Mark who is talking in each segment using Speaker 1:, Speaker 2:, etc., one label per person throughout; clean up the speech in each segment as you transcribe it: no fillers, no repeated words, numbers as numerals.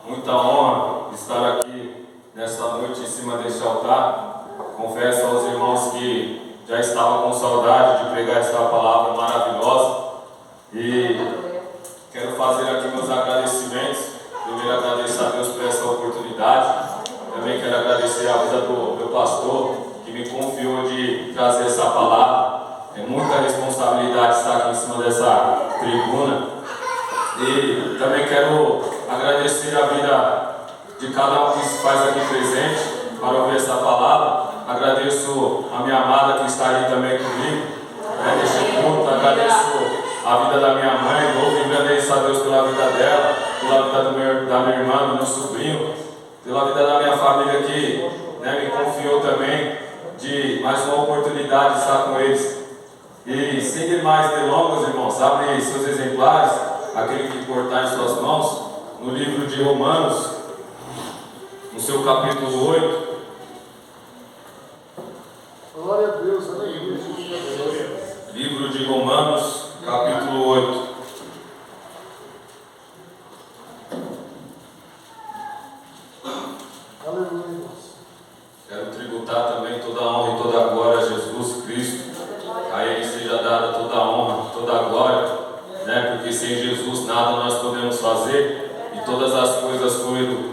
Speaker 1: muita honra estar aqui nesta noite em cima deste altar. Confesso aos irmãos que já estava com saudade de pregar esta palavra maravilhosa e quero fazer aqui meus agradecimentos. Primeiro, agradecer a Deus por essa oportunidade. Também quero agradecer a vida do meu pastor que me confiou de trazer essa palavra. É muita responsabilidade estar aqui em cima dessa tribuna. E também quero agradecer a vida de cada um que se faz aqui presente para ouvir essa palavra. Agradeço a minha amada que está ali também comigo, neste culto. Agradeço a vida da minha mãe, louvo e agradeço a Deus pela vida dela, pela vida da minha irmã, do meu sobrinho, pela vida da minha família que me confiou também de mais uma oportunidade de estar com eles. E sem mais delongas, irmãos, abrem seus exemplares, aquele que cortar em suas mãos, no livro de Romanos, no seu capítulo 8.
Speaker 2: Glória a Deus, aleluia.
Speaker 1: Livro de Romanos, capítulo 8.
Speaker 2: Aleluia.
Speaker 1: Quero tributar também toda a honra e toda a glória a Jesus Cristo. A Ele seja dada toda a honra, toda a glória, porque sem Jesus nada nós podemos fazer e todas as coisas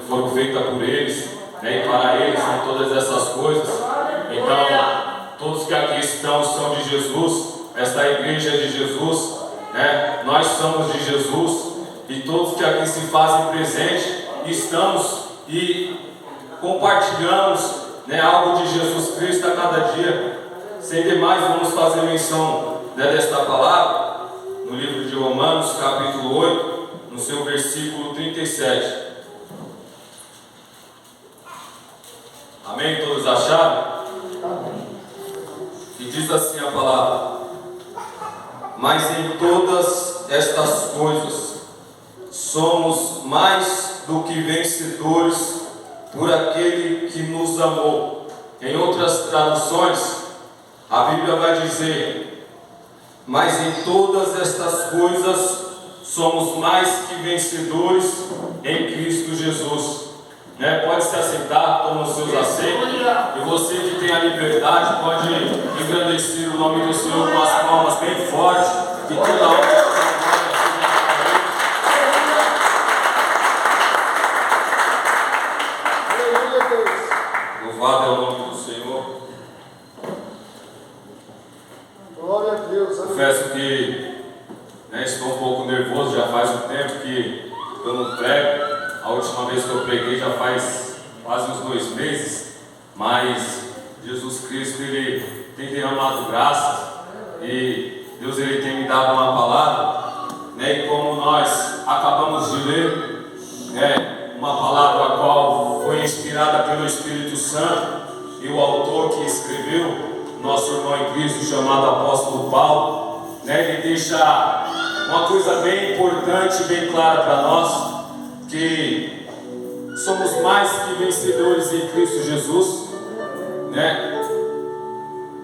Speaker 1: foram feitas por eles, e para eles são todas essas coisas. Então, todos que aqui estão são de Jesus, esta igreja é de Jesus, nós somos de Jesus e todos que aqui se fazem presente estamos e compartilhamos algo de Jesus Cristo a cada dia. Sem demais, vamos fazer menção desta palavra no livro de Romanos, capítulo 8, no seu versículo 37. Amém? Todos acharam? E diz assim a palavra: mas em todas estas coisas somos mais do que vencedores por aquele que nos amou. Em outras traduções, a Bíblia vai dizer: mas em todas estas coisas somos mais que vencedores em Cristo Jesus. Pode se assentar, toma os seus assentos. E você que tem a liberdade pode engrandecer o nome do Senhor com as palmas bem fortes. Que toda hora. Louvado é o nome do Senhor.
Speaker 2: Glória a Deus.
Speaker 1: Confesso que estou um pouco nervoso, já faz um tempo que eu não prego. A última vez que eu preguei já faz quase uns 2 meses, mas Jesus Cristo Ele tem derramado graças e Deus Ele tem me dado uma palavra, e como nós acabamos de ler, uma palavra a qual foi inspirada pelo Espírito Santo e o autor que escreveu, nosso irmão em Cristo chamado Apóstolo Paulo, ele deixa uma coisa bem importante, bem clara para nós, que somos mais que vencedores em Cristo Jesus.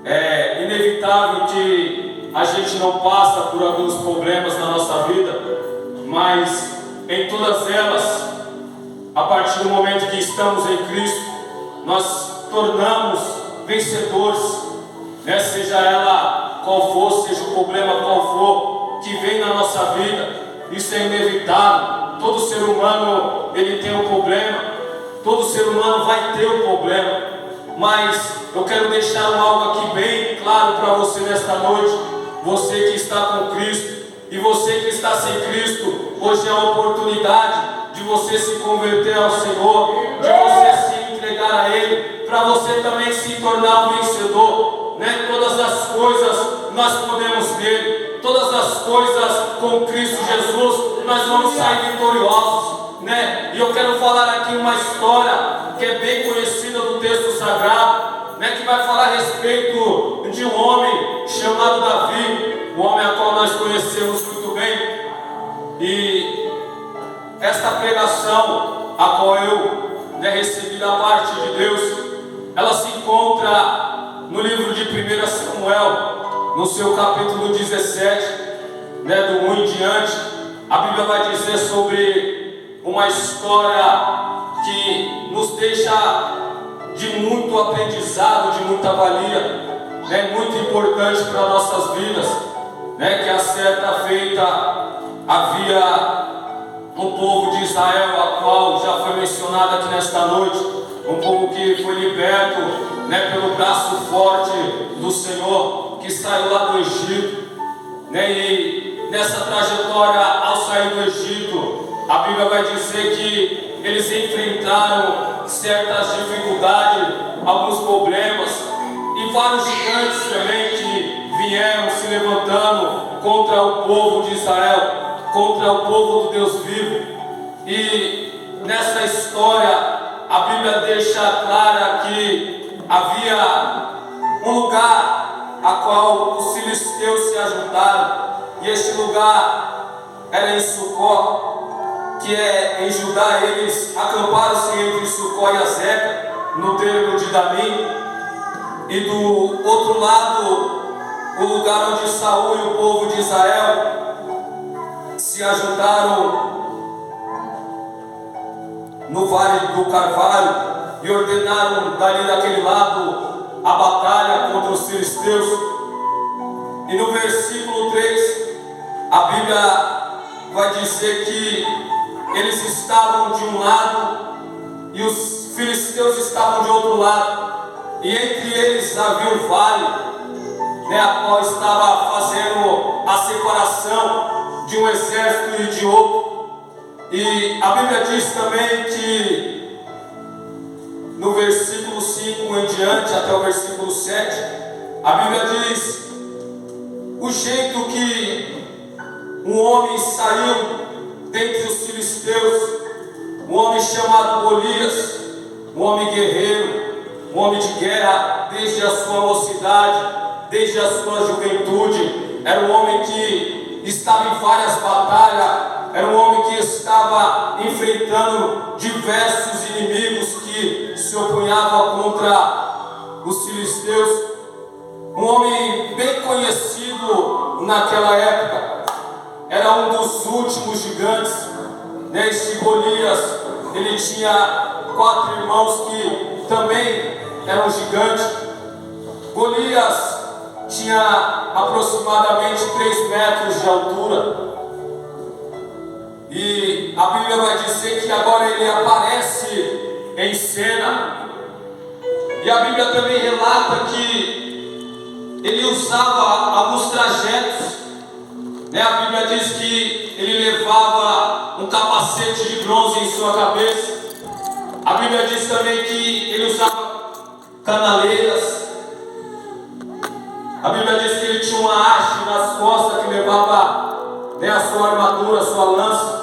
Speaker 1: É inevitável que a gente não passa por alguns problemas na nossa vida, mas em todas elas, a partir do momento que estamos em Cristo, nós tornamos vencedores, seja ela qual for, seja o problema qual for que vem na nossa vida. Isso é inevitável. Todo ser humano ele tem um problema, todo ser humano vai ter um problema, mas eu quero deixar algo aqui bem claro para você nesta noite. Você que está com Cristo e você que está sem Cristo, hoje é a oportunidade de você se converter ao Senhor, de você se entregar a Ele, para você também se tornar um vencedor. Todas as coisas nós podemos nele, todas as coisas com Cristo Jesus nós vamos sair vitoriosos. E eu quero falar aqui uma história que é bem conhecida do texto sagrado, que vai falar a respeito de um homem chamado Davi, um homem a qual nós conhecemos muito bem. E esta pregação a qual eu recebi da parte de Deus, ela se encontra no livro de 1 Samuel, no seu capítulo 17, do 1 em diante. A Bíblia vai dizer sobre uma história que nos deixa de muito aprendizado, de muita valia, né? Muito importante para nossas vidas, né? Que a certa feita havia um povo de Israel, a qual já foi mencionado aqui nesta noite, um povo que foi liberto, né, pelo braço forte do Senhor, que saiu lá do Egito, né? E nessa trajetória, ao sair do Egito, a Bíblia vai dizer que eles enfrentaram certas dificuldades, alguns problemas, e vários gigantes também que vieram se levantando contra o povo de Israel, contra o povo do Deus vivo. E nessa história a Bíblia deixa clara que havia um lugar a qual os filisteus se ajuntaram, e este lugar era em Sucó, que é em Judá. Eles acamparam-se entre Sucó e Azeca, no termo de Damim, e do outro lado o lugar onde Saul e o povo de Israel se ajuntaram no Vale do Carvalho e ordenaram dali daquele lado a batalha contra os filisteus. E no versículo 3 a Bíblia vai dizer que eles estavam de um lado e os filisteus estavam de outro lado, e entre eles havia um vale, né, a qual estava fazendo a separação de um exército e de outro. E a Bíblia diz também que no versículo 5 em diante até o versículo 7, a Bíblia diz o jeito que um homem saiu dentre os filisteus, um homem chamado Golias, um homem guerreiro, um homem de guerra desde a sua mocidade, desde a sua juventude. Era um homem que estava em várias batalhas, era um homem que estava enfrentando diversos inimigos que se opunhavam contra os filisteus. Um homem bem conhecido naquela época, era um dos últimos gigantes, né? Este Golias, ele tinha 4 irmãos que também eram gigantes. Golias tinha aproximadamente 3 metros de altura. E a Bíblia vai dizer que agora ele aparece em cena. E a Bíblia também relata que ele usava alguns trajetos, né? A Bíblia diz que ele levava um capacete de bronze em sua cabeça. A Bíblia diz também que ele usava canaleiras. A Bíblia diz que ele tinha uma haste nas costas que levava, né, a sua armadura, a sua lança.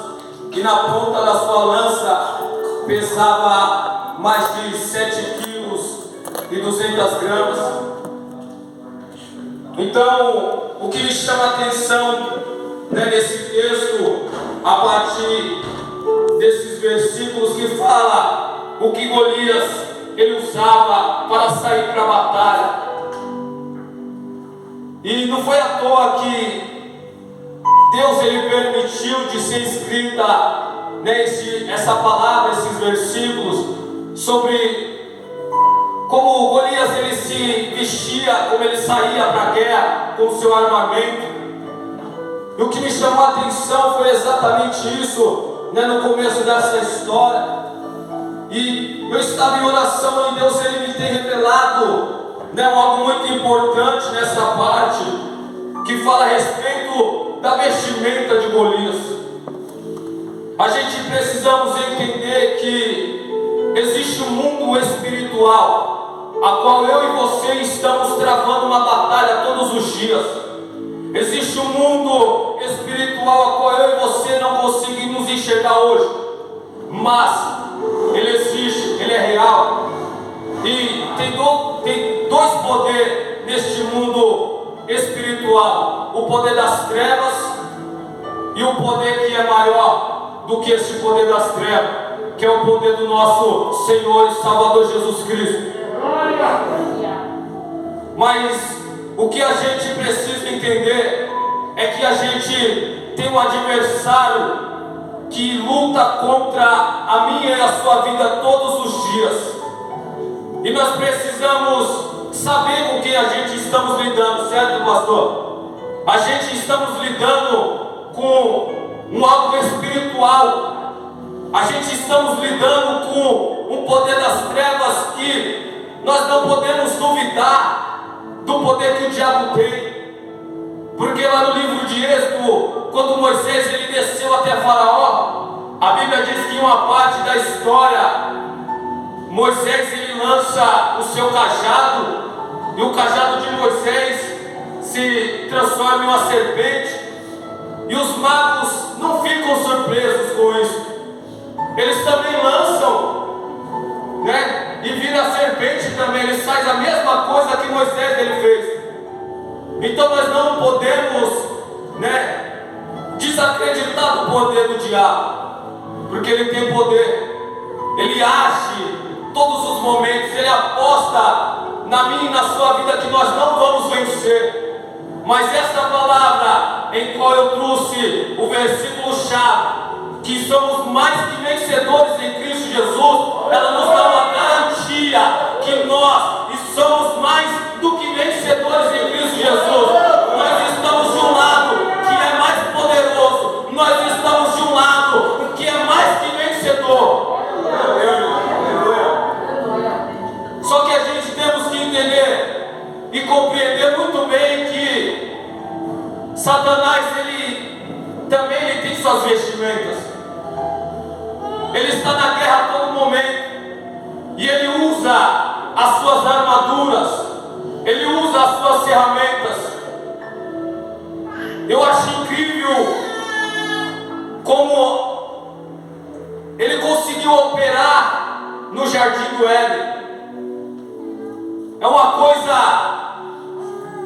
Speaker 1: E na ponta da sua lança pesava mais de 7 quilos e 200 gramas. Então, o que me chama a atenção, né, nesse texto, a partir desses versículos que fala o que Golias ele usava para sair para a batalha. E não foi à toa que Deus ele permitiu de ser escrita, né, essa palavra, esses versículos, sobre como Golias ele se vestia, como ele saía para a guerra com o seu armamento. E o que me chamou a atenção foi exatamente isso, né, no começo dessa história. E eu estava em oração e Deus ele me tem revelado, né, algo muito importante nessa parte, que fala a respeito da vestimenta de Golias. A gente precisamos entender que existe um mundo espiritual, a qual eu e você estamos travando uma batalha todos os dias. Existe um mundo espiritual a qual eu e você não conseguimos enxergar hoje, mas ele existe, ele é real. E tem dois poderes neste mundo espiritual: o poder das trevas e o poder que é maior do que esse poder das trevas, que é o poder do nosso Senhor e Salvador Jesus Cristo. Mas o que a gente precisa entender é que a gente tem um adversário que luta contra a minha e a sua vida todos os dias. E nós precisamos saber com quem a gente estamos lidando, certo, pastor? A gente estamos lidando com um algo espiritual. A gente estamos lidando com um poder das trevas que nós não podemos duvidar do poder que o diabo tem. Porque lá no livro de Êxodo, quando Moisés ele desceu até Faraó, a Bíblia diz que em uma parte da história, Moisés ele lança o seu cajado, e o cajado de Moisés se transforma em uma serpente, e os magos não ficam surpresos com isso. Eles também lançam, né? E vira a serpente também. Eles fazem a mesma coisa que Moisés ele fez. Então nós não podemos, né, desacreditar do poder do diabo, porque ele tem poder. Ele age todos os momentos. Ele aposta na minha e na sua vida que nós não vamos vencer. Mas essa palavra em qual eu trouxe o versículo chave, que somos mais que vencedores em Cristo Jesus, ela nos dá uma garantia que nós somos mais do que vencedores em Cristo Jesus. Nós estamos de um lado que é mais poderoso, nós estamos de um lado que é mais que vencedor. Só que a gente temos que entender e compreender muito bem que Satanás também tem suas vestimentas. Ele está na guerra a todo momento. E ele usa as suas armaduras. Ele usa as suas ferramentas. Eu acho incrível como ele conseguiu operar no Jardim do Éden. É uma coisa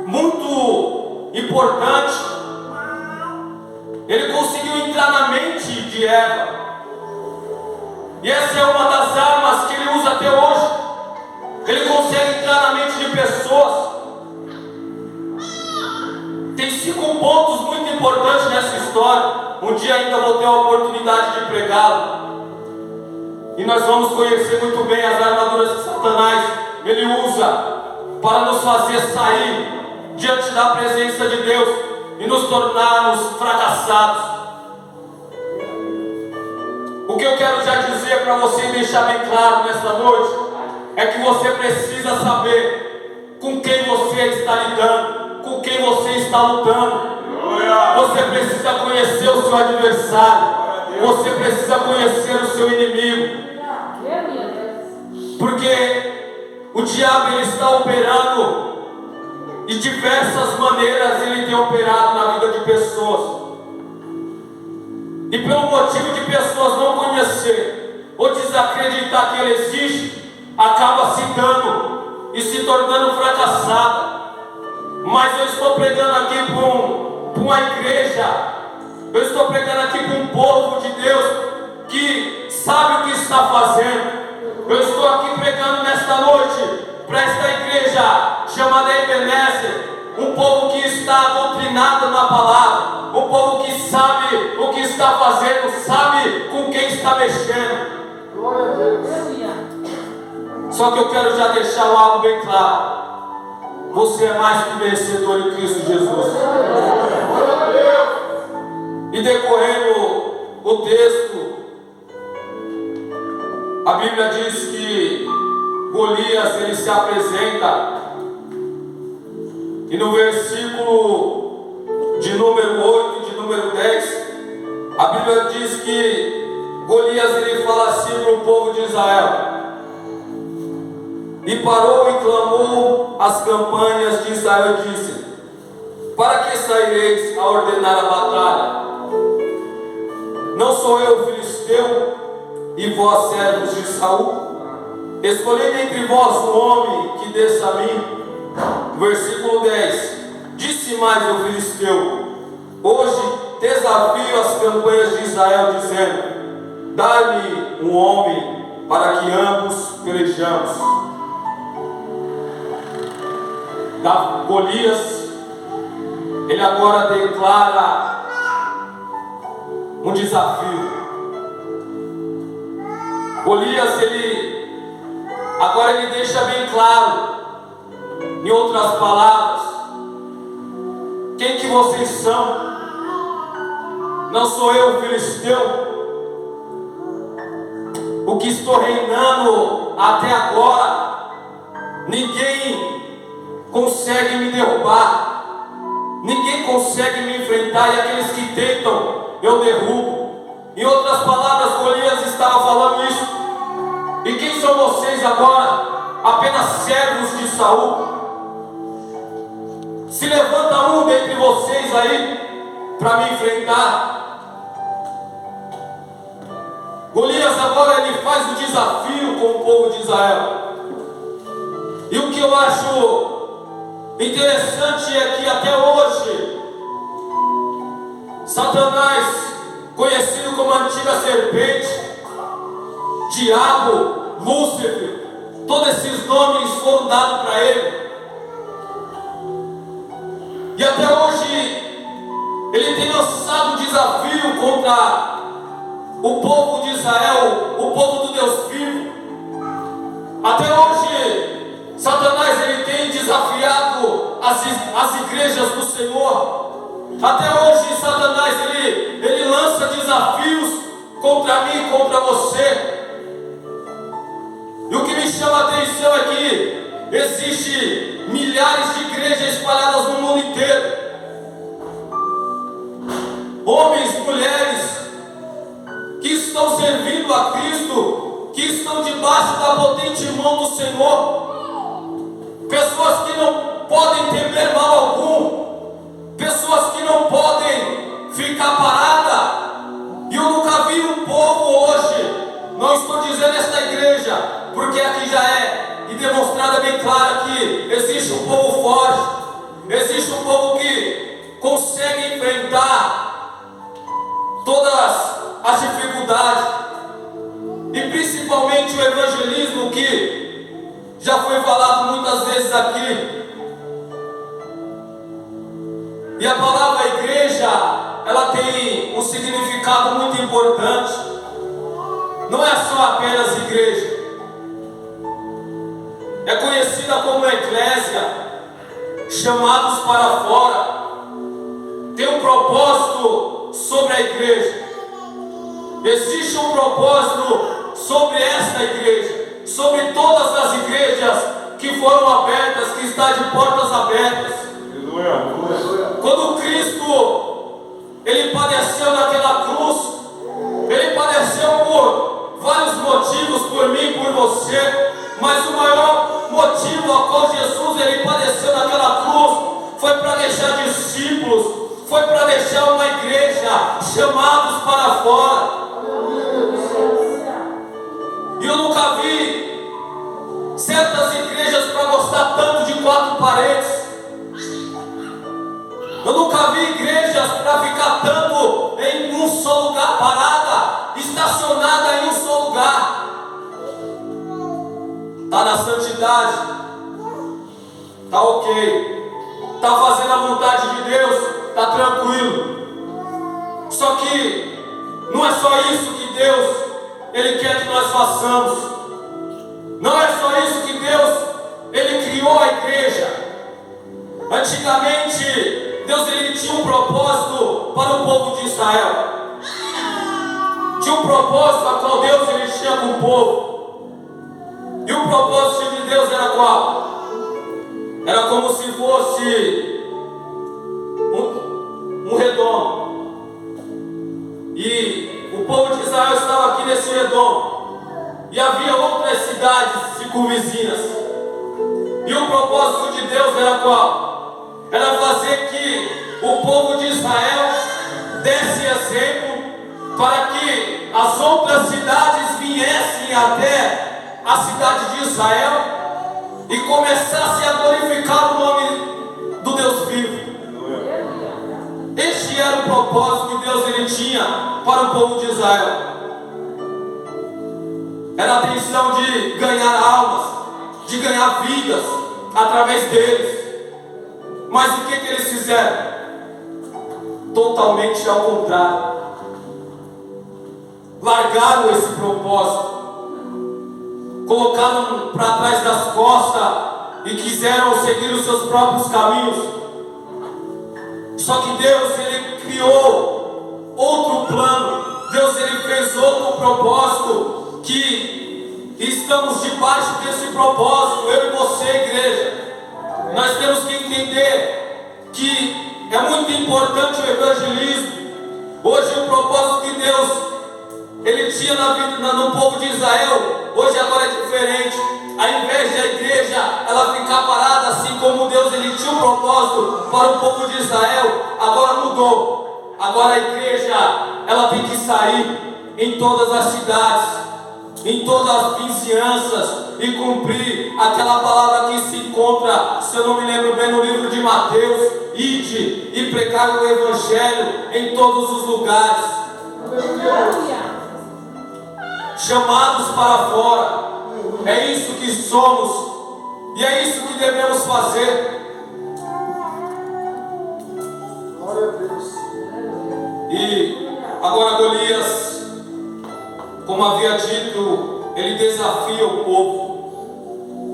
Speaker 1: muito importante. Ele conseguiu entrar na mente de Eva. E essa é uma das armas que ele usa até hoje. Ele consegue entrar na mente de pessoas. Tem 5 pontos muito importantes nessa história. Um dia ainda vou ter a oportunidade de pregá-lo. E nós vamos conhecer muito bem as armaduras que Satanás ele usa para nos fazer sair diante da presença de Deus e nos tornarmos fracassados. O que eu quero já dizer para você e deixar bem claro nesta noite é que você precisa saber com quem você está lidando, com quem você está lutando. Você precisa conhecer o seu adversário, você precisa conhecer o seu inimigo, porque o diabo ele está operando de diversas maneiras. Ele tem operado na vida de pessoas. E pelo motivo de pessoas não conhecer ou desacreditar que ele existe, acaba se dando e se tornando fracassada. Mas eu estou pregando aqui para uma igreja, eu estou pregando aqui para um povo de Deus que sabe o que está fazendo. Eu estou aqui pregando nesta noite para esta igreja chamada Ebenezer, um povo que está doutrinado na palavra, um povo que sabe o que está fazendo, sabe com quem está mexendo.
Speaker 2: Glória a Deus.
Speaker 1: Só que eu quero já deixar algo bem claro: você é mais que vencedor em Cristo Jesus. E decorrendo o texto, a Bíblia diz que Golias ele se apresenta. E no versículo de número 8 e de número 10, a Bíblia diz que Golias ele fala assim para o povo de Israel: e parou e clamou as campanhas de Israel e disse: para que saireis a ordenar a batalha? Não sou eu filisteu e vós servos de Saul? Escolhei entre vós um homem que desça a mim. Versículo 10: disse mais o filisteu: hoje desafio as campanhas de Israel, dizendo: dá-me um homem para que ambos pelejamos. Golias, ele agora declara um desafio. Golias, agora ele deixa bem claro, em outras palavras, quem que vocês são? Não sou eu, filisteu, o que estou reinando até agora. Ninguém consegue me derrubar, ninguém consegue me enfrentar, e aqueles que tentam, eu derrubo. Em outras palavras, Golias estava falando isso. E quem são vocês agora? Apenas servos de Saul. Se levanta um dentre vocês aí para me enfrentar. Golias agora ele faz o desafio com o povo de Israel. E o que eu acho interessante é que até hoje Satanás, conhecido como a antiga serpente, Diabo, Lúcifer, todos esses nomes foram dados para ele. E até hoje ele tem lançado desafio contra o povo de Israel, o povo do Deus vivo. Até hoje Satanás ele tem desafiado as igrejas do Senhor. Até hoje Satanás ele lança desafios contra mim, contra você. E o que me chama a atenção é que existe milhares de igrejas espalhadas no mundo inteiro. Homens, mulheres que estão servindo a Cristo, que estão debaixo da potente mão do Senhor. Pessoas que não podem temer mal algum, pessoas que não podem ficar paradas. E eu nunca vi um povo hoje, não estou dizendo esta igreja, porque aqui já é e demonstrada bem clara que existe um povo forte, existe um povo que consegue enfrentar todas as dificuldades, e principalmente o evangelismo, que já foi falado muitas vezes aqui. E a palavra igreja, ela tem um significado muito importante. Não é só apenas igreja, é conhecida como eclésia, chamados para fora. Tem um propósito sobre a igreja. Existe um propósito sobre esta igreja, sobre todas as igrejas que foram abertas, que está de portas abertas. Quando Cristo ele padeceu naquela cruz, ele padeceu por vários motivos, por mim, por você, mas o maior motivo a qual Jesus ele padeceu naquela cruz foi para deixar discípulos, foi para deixar uma igreja chamados para fora. E eu nunca vi certas igrejas para gostar tanto de quatro paredes. Eu nunca vi igrejas para ficar tanto em um só lugar, parada, estacionada em um só lugar. Está na santidade, está ok, está fazendo a vontade de Deus, está tranquilo. Só que não é só isso que Deus ele quer que nós façamos. Não é só isso que Deus ele criou a igreja. Antigamente Deus ele tinha um propósito para o povo de Israel. Tinha um propósito a qual Deus ele tinha com o povo. E o propósito de Deus era qual? Era como se fosse um redondo. E o povo de Israel estava aqui nesse redondo. E havia outras cidades circunvizinhas. E o propósito de Deus era qual? Era fazer que o povo de Israel desse exemplo para que as outras cidades viessem até a cidade de Israel e começassem a glorificar o nome do Deus vivo. Este era o propósito que Deus ele tinha para o povo de Israel. Era a intenção de ganhar almas, de ganhar vidas através deles. Mas o que eles fizeram? Totalmente ao contrário. Largaram esse propósito. colocaram para trás das costas e quiseram seguir os seus próprios caminhos. Só que Deus, Ele criou outro plano. Deus, Ele fez outro propósito, que estamos debaixo desse propósito, eu e você, igreja. Nós temos que entender que é muito importante o evangelismo. Hoje o propósito que Deus Ele tinha na vida, no povo de Israel, hoje agora é diferente. Ao invés da igreja ela ficar parada, assim como Deus Ele tinha um propósito para o povo de Israel, agora mudou. Agora a igreja ela tem que sair em todas as cidades, em todas as vizinhanças, e cumprir aquela palavra que se encontra, se eu não me lembro bem, no livro de Mateus: ide e pregai o evangelho em todos os lugares. Chamados para fora, é isso que somos, e é isso que devemos fazer.
Speaker 2: Glória a Deus.
Speaker 1: E agora Golias, como havia dito, ele desafia o povo.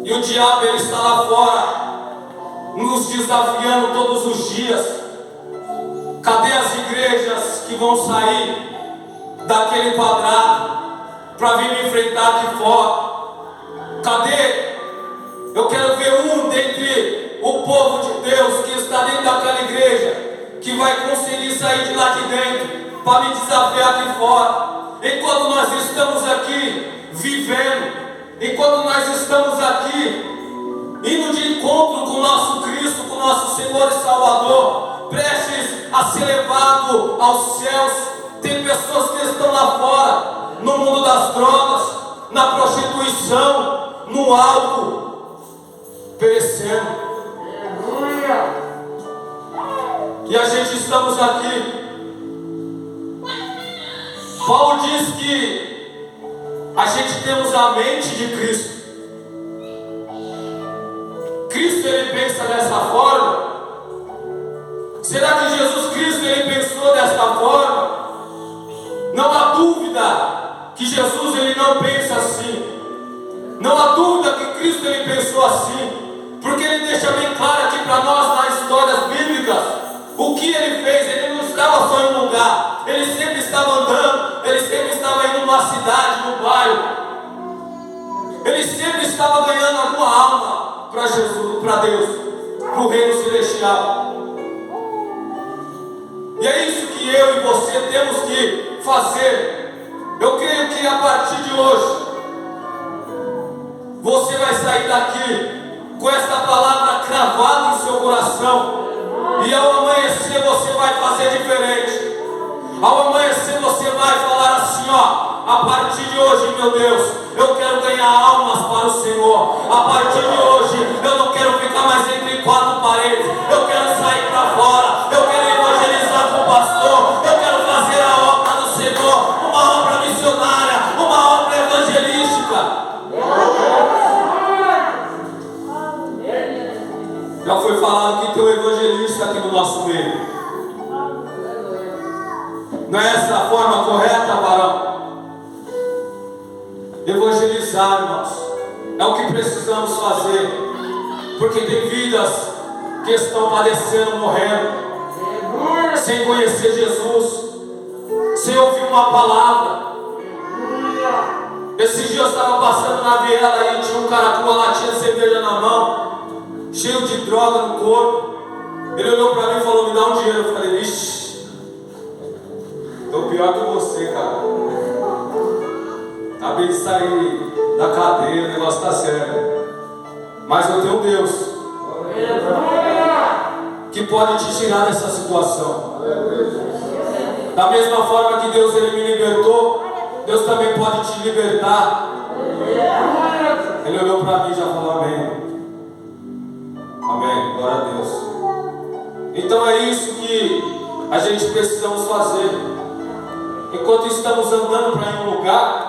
Speaker 1: E o diabo, ele está lá fora, nos desafiando todos os dias. Cadê as igrejas que vão sair daquele quadrado para vir me enfrentar aqui fora? Cadê? Eu quero ver um dentre o povo de Deus que está dentro daquela igreja, que vai conseguir sair de lá de dentro para me desafiar aqui fora. Enquanto nós estamos aqui vivendo, enquanto nós estamos aqui indo de encontro com o nosso Cristo, com o nosso Senhor e Salvador, prestes a ser levado aos céus, tem pessoas que estão lá fora, no mundo das drogas, na prostituição, no álcool, perecendo. E a gente estamos aqui. Paulo diz que a gente temos a mente de Cristo. Cristo, ele pensa dessa forma? Será que Jesus Cristo, ele pensou desta forma? Não há dúvida que Jesus, ele não pensa assim. Não há dúvida que Cristo, ele pensou assim, porque ele deixa bem claro aqui para nós nas histórias bíblicas o que ele fez. Ele não estava só em um lugar, ele sempre estava andando, ele sempre estava indo numa cidade, num bairro, ele sempre estava ganhando alguma alma para Jesus, para Deus, para o reino celestial. E é isso que eu e você temos que fazer. Eu creio que a partir de hoje você vai sair daqui com essa palavra cravada em seu coração, e ao amanhecer você vai fazer diferente. Ao amanhecer você vai falar assim: ó, a partir de hoje, meu Deus, eu quero ganhar almas para o Senhor. A partir de hoje eu não quero ficar mais entre quatro paredes, eu quero sair para fora, eu quero evangelizar com o pastor, eu quero fazer a obra do Senhor, uma obra missionária, uma obra evangelística. Já foi falado que tem um evangelista aqui no nosso meio. Não é essa a forma correta, varão? Evangelizar, irmãos, é o que precisamos fazer, porque tem vidas que estão padecendo, morrendo, sem conhecer Jesus, sem ouvir uma palavra. Esse dia eu estava passando na viela e tinha um cara com uma latinha de cerveja na mão, cheio de droga no corpo. Ele olhou para mim e falou: me dá um dinheiro. Eu falei: ixi, tô pior que você, cara. Acabei de sair da cadeia, o negócio tá sério. Mas eu tenho um Deus que pode te tirar dessa situação. Da mesma forma que Deus, ele me libertou, Deus também pode te libertar. Ele olhou para mim e já falou: amém. Amém, glória a Deus. Então é isso que a gente precisamos fazer. Enquanto estamos andando para ir em um lugar,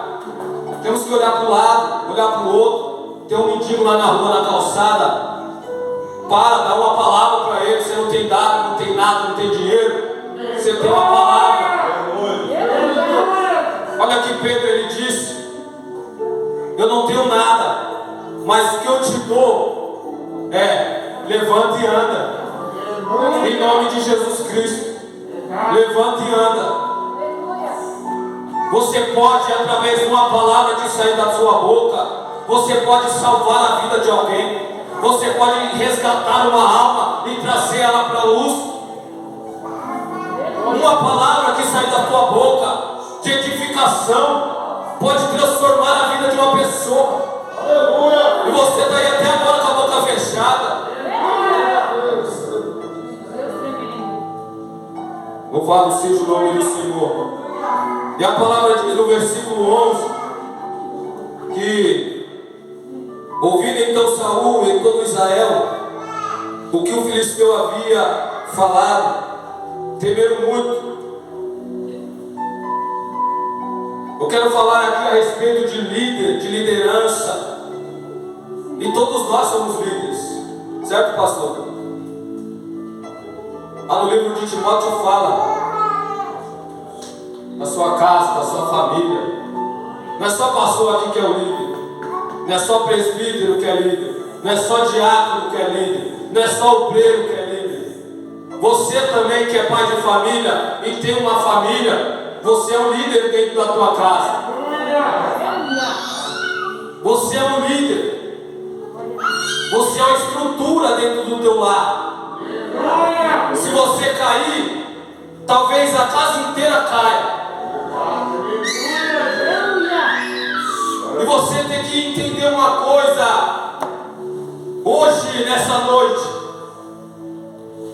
Speaker 1: temos que olhar para o lado, olhar para o outro. Tem um mendigo lá na rua, na calçada, para, dá uma palavra para ele. Você não tem dado, não tem nada, não tem dinheiro, você tem uma palavra. Olha que Pedro, ele disse eu não tenho nada, mas o que eu te dou é: levanta e anda. Em nome de Jesus Cristo, levanta e anda. Você pode, através de uma palavra que sair da sua boca, você pode salvar a vida de alguém. Você pode resgatar uma alma e trazer ela para a luz. Uma palavra que sair da tua boca de edificação pode transformar a vida de uma pessoa. E você está aí até agora com a boca fechada. Louvado seja o nome do Senhor. E a palavra diz no versículo 11 que, ouvindo então Saul e todo Israel o que o filisteu havia falado, temeram muito. Eu quero falar aqui a respeito de líder, de liderança. E todos nós somos líderes, certo, pastor? Lá no livro de Timóteo fala da sua casa, da sua família. Não é só pastor aqui que é o líder, não é só presbítero que é líder, não é só diácono que é líder, não é só obreiro que é líder. Você também que é pai de família e tem uma família, você é um líder dentro da tua casa. Você é um líder. Você é uma estrutura dentro do teu lar. Se você cair, talvez a casa inteira caia. E você tem que entender uma coisa. Hoje, nessa noite,